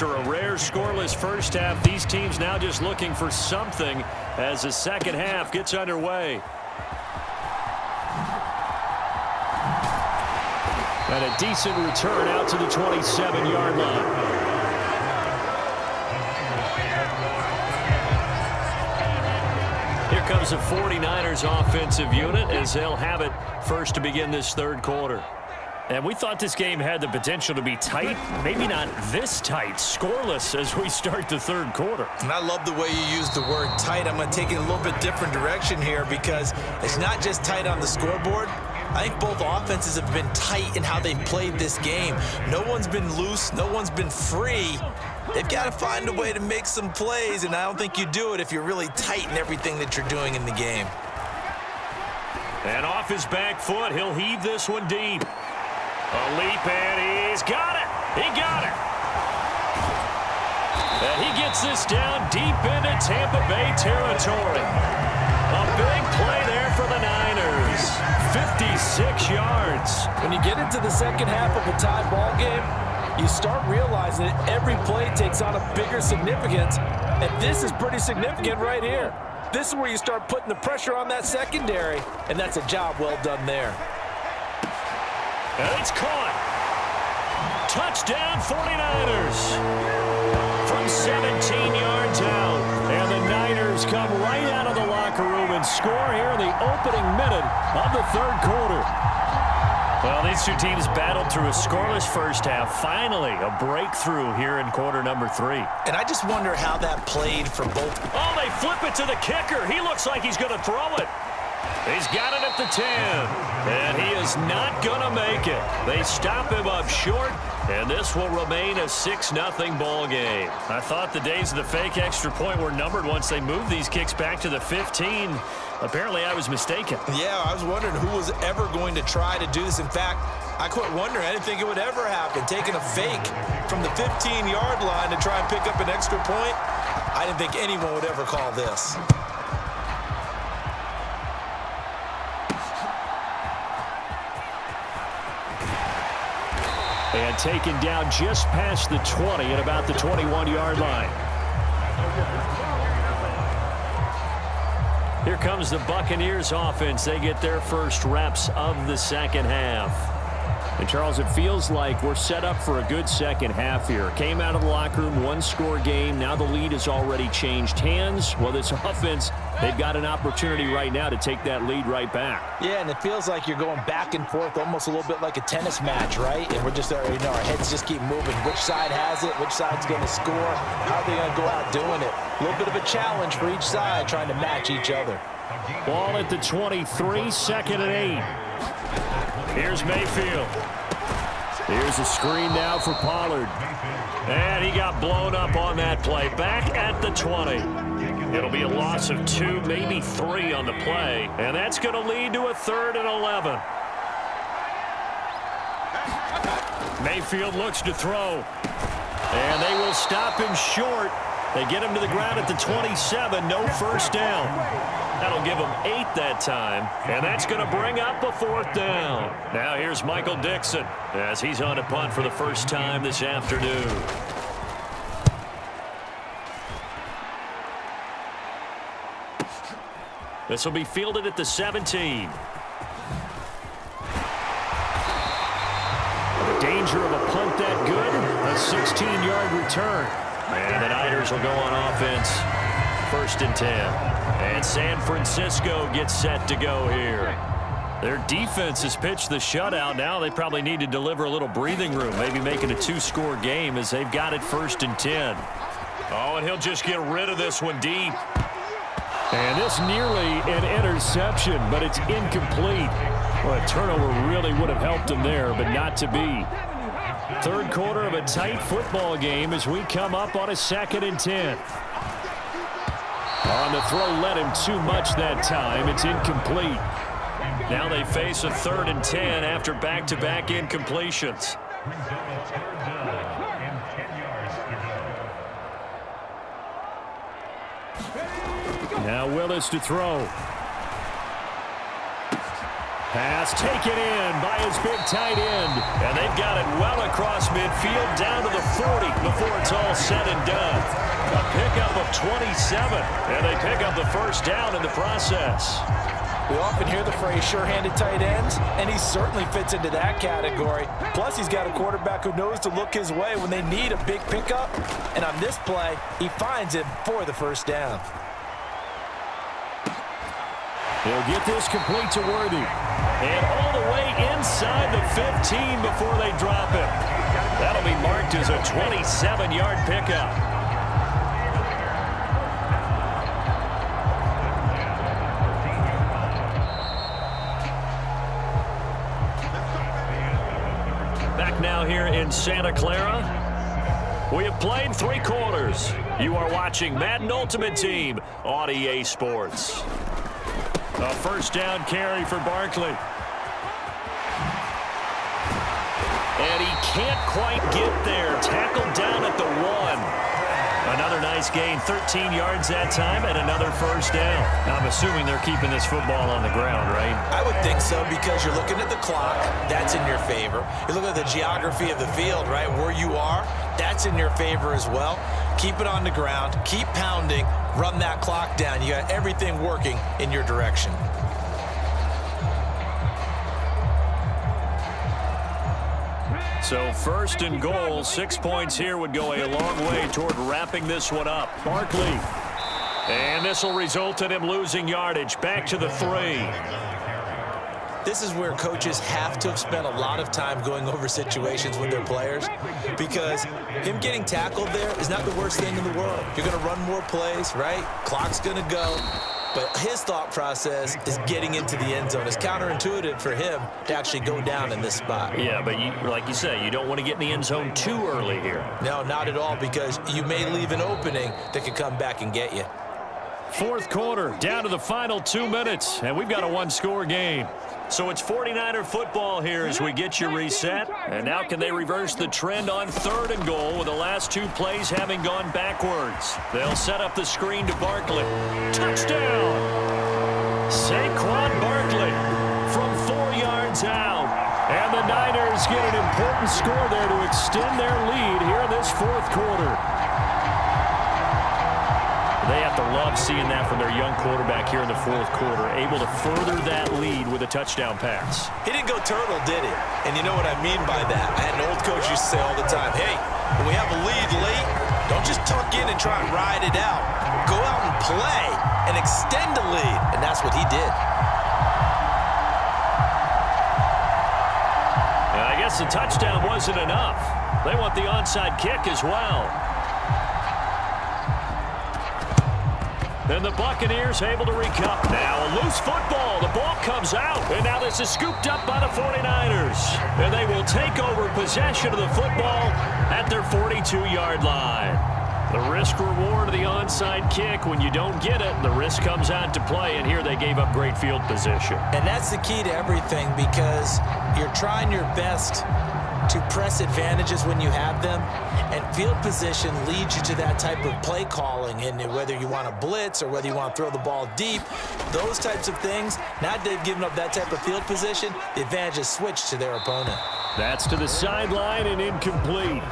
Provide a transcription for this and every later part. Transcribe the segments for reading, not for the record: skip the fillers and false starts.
after a rare scoreless first half, these teams now just looking for something as the second half gets underway. And a decent return out to the 27-yard line. Here comes the 49ers offensive unit as they'll have it first to begin this third quarter. And we thought this game had the potential to be tight, maybe not this tight, scoreless as we start the third quarter. And I love the way you use the word tight. I'm going to take it a little bit different direction here because it's not just tight on the scoreboard. I think both offenses have been tight in how they've played this game. No one's been loose. No one's been free. They've got to find a way to make some plays, and I don't think you do it if you're really tight in everything that you're doing in the game. And off his back foot, he'll heave this one deep. A leap, and he's got it. He got it. And he gets this down deep into Tampa Bay territory. A big play there for the Niners. 56 yards. When you get into the second half of a tie ball game, you start realizing that every play takes on a bigger significance, and this is pretty significant right here. This is where you start putting the pressure on that secondary, and that's a job well done there. And it's caught. Touchdown 49ers. From 17 yards out. And the Niners come right out of the locker room and score here in the opening minute of the third quarter. Well, these two teams battled through a scoreless first half. Finally, a breakthrough here in quarter number 3. And I just wonder how that played for both. Oh, they flip it to the kicker. He looks like he's going to throw it. He's got it at the 10, and he is not going to make it. They stop him up short, and this will remain a 6-0 ball game. I thought the days of the fake extra point were numbered once they moved these kicks back to the 15. Apparently, I was mistaken. Yeah, I was wondering who was ever going to try to do this. In fact, I quit wondering. I didn't think it would ever happen. Taking a fake from the 15-yard line to try and pick up an extra point, I didn't think anyone would ever call this. And taken down just past the 20 at about the 21-yard line. Here comes the Buccaneers offense. They get their first reps of the second half. And, Charles, it feels like we're set up for a good second half here. Came out of the locker room, one-score game. Now the lead has already changed hands. Well, this offense, they've got an opportunity right now to take that lead right back. Yeah, and it feels like you're going back and forth almost a little bit like a tennis match, right? And we're just, our heads just keep moving. Which side has it? Which side's going to score? How are they going to go out doing it? A little bit of a challenge for each side trying to match each other. Ball at the 23, second and 8. Here's Mayfield. Here's a screen now for Pollard. And he got blown up on that play. Back at the 20. It'll be a loss of 2, maybe 3 on the play. And that's going to lead to a 3rd and 11. Mayfield looks to throw. And they will stop him short. They get him to the ground at the 27. No first down. That'll give him 8 that time. And that's going to bring up a 4th down. Now here's Michael Dixon as he's on a punt for the first time this afternoon. This will be fielded at the 17. The danger of a punt that good. A 16-yard return. And the Niners will go on offense. 1st and 10. And San Francisco gets set to go here. Their defense has pitched the shutout. Now they probably need to deliver a little breathing room. Maybe make it a 2-score game as they've got it 1st and 10. Oh, and he'll just get rid of this one deep. And this nearly an interception, but it's incomplete. Well, a turnover really would have helped him there, but not to be. Third quarter of a tight football game as we come up on a 2nd and 10. On the throw, led him too much that time. It's incomplete. Now they face a 3rd and 10 after back-to-back incompletions. Now Willis to throw. Pass taken in by his big tight end. And they've got it well across midfield down to the 40 before it's all said and done. A pickup of 27. And they pick up the first down in the process. We often hear the phrase sure-handed tight ends, and he certainly fits into that category. Plus, he's got a quarterback who knows to look his way when they need a big pickup. And on this play, he finds him for the first down. He'll get this complete to Worthy. And all the way inside the 15 before they drop him. That'll be marked as a 27-yard pickup. Back now here in Santa Clara. We have played 3 quarters. You are watching Madden Ultimate Team on EA Sports. A first down carry for Barkley. And he can't quite get there. Tackled down at the 1. Another nice gain, 13 yards that time, and another first down. I'm assuming they're keeping this football on the ground, right? I would think so, because you're looking at the clock. That's in your favor. You're looking at the geography of the field, right? Where you are, that's in your favor as well. Keep it on the ground. Keep pounding. Run that clock down. You got everything working in your direction. So first and goal, 6 points here would go a long way toward wrapping this one up. Barkley. And this will result in him losing yardage. Back to the 3. This is where coaches have to have spent a lot of time going over situations with their players, because him getting tackled there is not the worst thing in the world. You're going to run more plays, right? Clock's going to go. But his thought process is getting into the end zone. It's counterintuitive for him to actually go down in this spot. Yeah, but like you say, you don't want to get in the end zone too early here. No, not at all, because you may leave an opening that could come back and get you. Fourth quarter, down to the final 2 minutes, and we've got a one-score game. So it's 49er football here as we get you reset. And now can they reverse the trend on third and goal with the last 2 plays having gone backwards? They'll set up the screen to Barkley. Touchdown! Saquon Barkley from 4 yards out. And the Niners get an important score there to extend their lead here in this fourth quarter. They have to love seeing that from their young quarterback here in the fourth quarter, able to further that lead with a touchdown pass. He didn't go turtle, did he? And you know what I mean by that. I had an old coach used to say all the time, hey, when we have a lead late, don't just tuck in and try and ride it out. Go out and play and extend the lead. And that's what he did. And I guess the touchdown wasn't enough. They want the onside kick as well. And the Buccaneers able to recover. Now a loose football. The ball comes out. And now this is scooped up by the 49ers. And they will take over possession of the football at their 42-yard line. The risk-reward of the onside kick. When you don't get it, the risk comes out to play. And here they gave up great field position. And that's the key to everything, because you're trying your best to press advantages when you have them, and field position leads you to that type of play calling. And whether you want to blitz or whether you want to throw the ball deep, those types of things, now that they've given up that type of field position, the advantage is switched to their opponent. That's to the sideline and incomplete.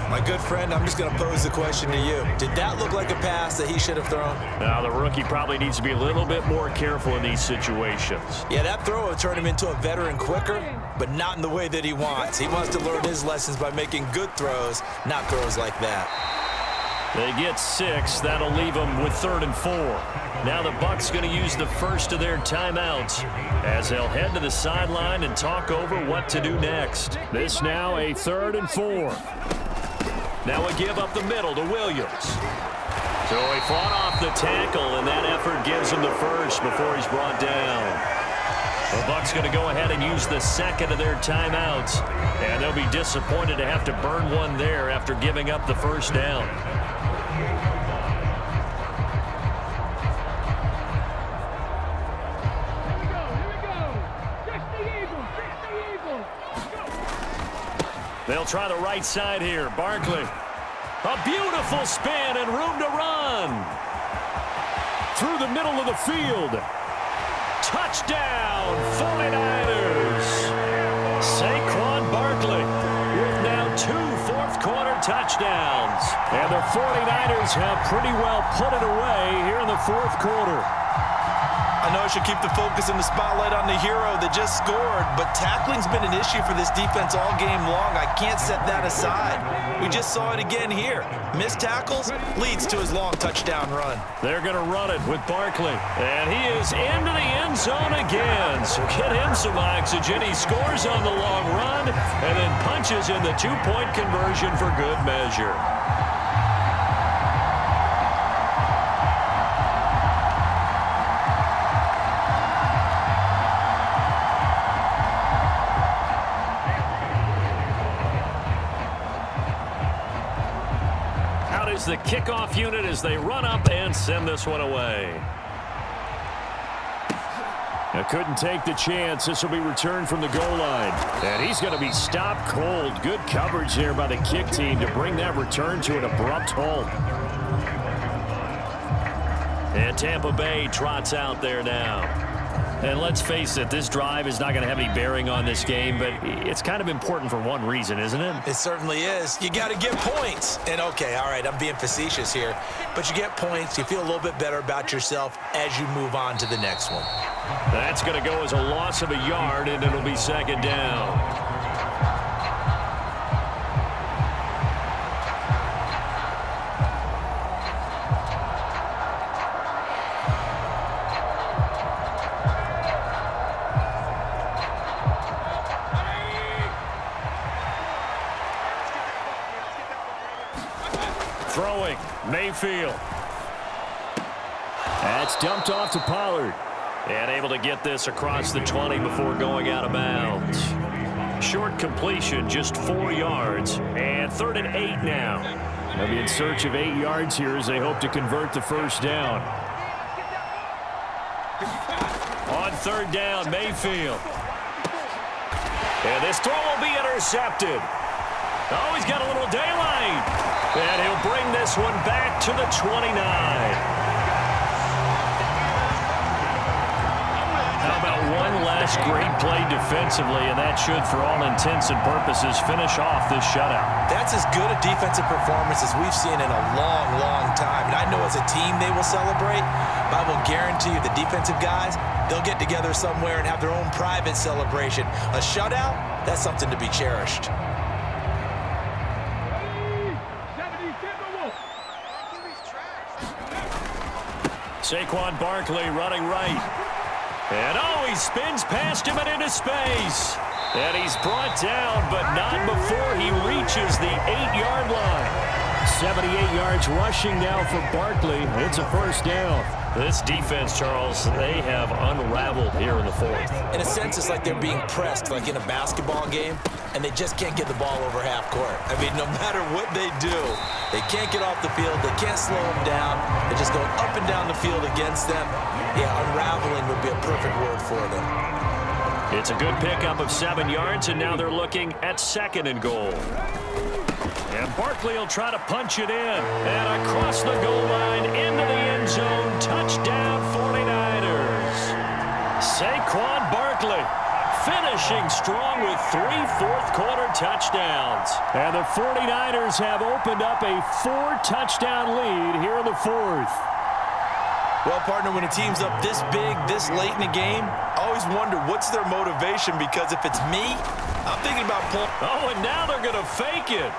My good friend, I'm just going to pose the question to you. Did that look like a pass that he should have thrown? Now, the rookie probably needs to be a little bit more careful in these situations. Yeah, that throw would turn him into a veteran quicker, but not in the way that he wants. He wants to learn his lessons by making good throws, not throws like that. They get 6. That'll leave them with 3rd and 4. Now the Bucs going to use the first of their timeouts as they'll head to the sideline and talk over what to do next. This now a 3rd and 4. Now a give up the middle to Williams. So he fought off the tackle, and that effort gives him the first before he's brought down. The Bucs going to go ahead and use the second of their timeouts, and they'll be disappointed to have to burn one there after giving up the first down. They'll try the right side here. Barkley. A beautiful spin and room to run. Through the middle of the field. Touchdown, 49ers. touchdowns. And the 49ers have pretty well put it away here in the fourth quarter. I know I should keep the focus and the spotlight on the hero that just scored, but tackling's been an issue for this defense all game long. I can't set that aside. We just saw it again here. Missed tackles leads to his long touchdown run. They're going to run it with Barkley. And he is into the end zone again. So get him some oxygen. He scores on the long run and then punches in the two-point conversion for good measure. The kickoff unit as they run up and send this one away. Now couldn't take the chance. This will be returned from the goal line. And he's going to be stopped cold. Good coverage there by the kick team to bring that return to an abrupt halt. And Tampa Bay trots out there now. And let's face it, this drive is not going to have any bearing on this game, but it's kind of important for one reason, isn't it? It certainly is. You got to get points. And, okay, all right, I'm being facetious here, but you get points. You feel a little bit better about yourself as you move on to the next one. That's going to go as a loss of a yard, and it'll be second down. Throwing, Mayfield. That's dumped off to Pollard. And able to get this across the 20 before going out of bounds. Short completion, just 4 yards. And 3rd and 8 now. They'll be in search of 8 yards here as they hope to convert the first down. On 3rd down, Mayfield. And this throw will be intercepted. Oh, he's got a little daylight. And he'll bring this one back to the 29. How about one last great play defensively, and that should, for all intents and purposes, finish off this shutout. That's as good a defensive performance as we've seen in a long, long time. And I know as a team they will celebrate, but I will guarantee you the defensive guys, they'll get together somewhere and have their own private celebration. A shutout, that's something to be cherished. Saquon Barkley running right. And oh, he spins past him and into space. And he's brought down, but not before he reaches the 8-yard line. 78 yards rushing now for Barkley. It's a first down. This defense, Charles, they have unraveled here in the fourth. In a sense, it's like they're being pressed, like in a basketball game, and they just can't get the ball over half court. I mean, no matter what they do, they can't get off the field. They can't slow them down. They're just going up and down the field against them. Yeah, unraveling would be a perfect word for them. It's a good pickup of 7 yards, and now they're looking at 2nd and goal. And Barkley will try to punch it in. And across the goal line, into the end zone. Touchdown, 49ers. Saquon Barkley finishing strong with 3 fourth-quarter touchdowns. And the 49ers have opened up a 4-touchdown lead here in the fourth. Well, partner, when a team's up this big, this late in the game, I always wonder what's their motivation, because if it's me, I'm thinking about pulling. Oh, and now they're going to fake it.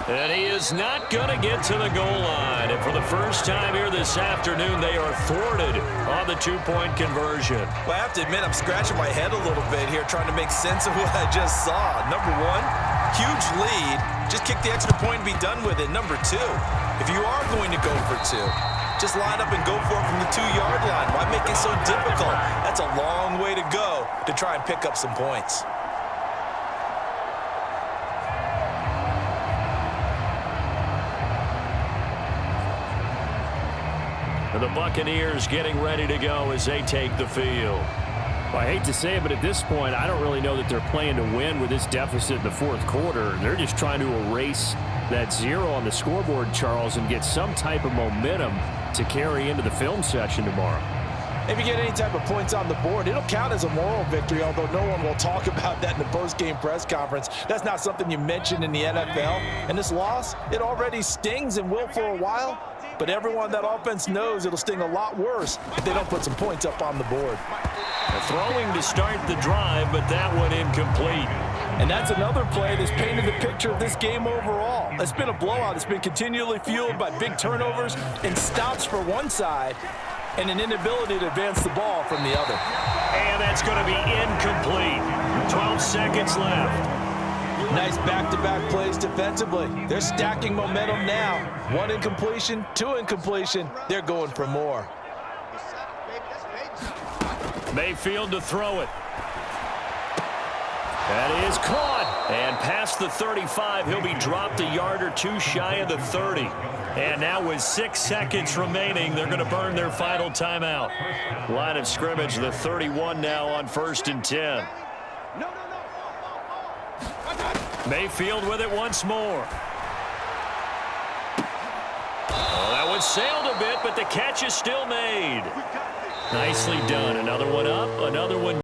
And he is not going to get to the goal line. And for the first time here this afternoon, they are thwarted on the 2-point conversion. Well, I have to admit, I'm scratching my head a little bit here trying to make sense of what I just saw. Number one, huge lead. Just kick the extra point and be done with it. Number two, if you are going to go for 2, just line up and go for it from the 2-yard line. Why make it so difficult? That's a long way to go to try and pick up some points. The Buccaneers getting ready to go as they take the field. Well, I hate to say it, but at this point, I don't really know that they're playing to win with this deficit in the fourth quarter. They're just trying to erase that 0 on the scoreboard, Charles, and get some type of momentum to carry into the film session tomorrow. If you get any type of points on the board, it'll count as a moral victory, although no one will talk about that in the post-game press conference. That's not something you mention in the NFL. And this loss, it already stings and will for a while, but everyone on that offense knows it'll sting a lot worse if they don't put some points up on the board. Throwing to start the drive, but that one incomplete. And that's another play that's painted the picture of this game overall. It's been a blowout. It's been continually fueled by big turnovers and stops for one side and an inability to advance the ball from the other. And that's going to be incomplete. 12 seconds left. Nice back-to-back plays defensively. They're stacking momentum now. One incompletion, two incompletion. They're going for more. Mayfield to throw it. That is caught. And past the 35, he'll be dropped a yard or two shy of the 30. And now with 6 seconds remaining, they're going to burn their final timeout. Line of scrimmage, the 31 now on 1st and 10. Mayfield with it once more. Oh, that one sailed a bit, but the catch is still made. Nicely done. Another one up, another one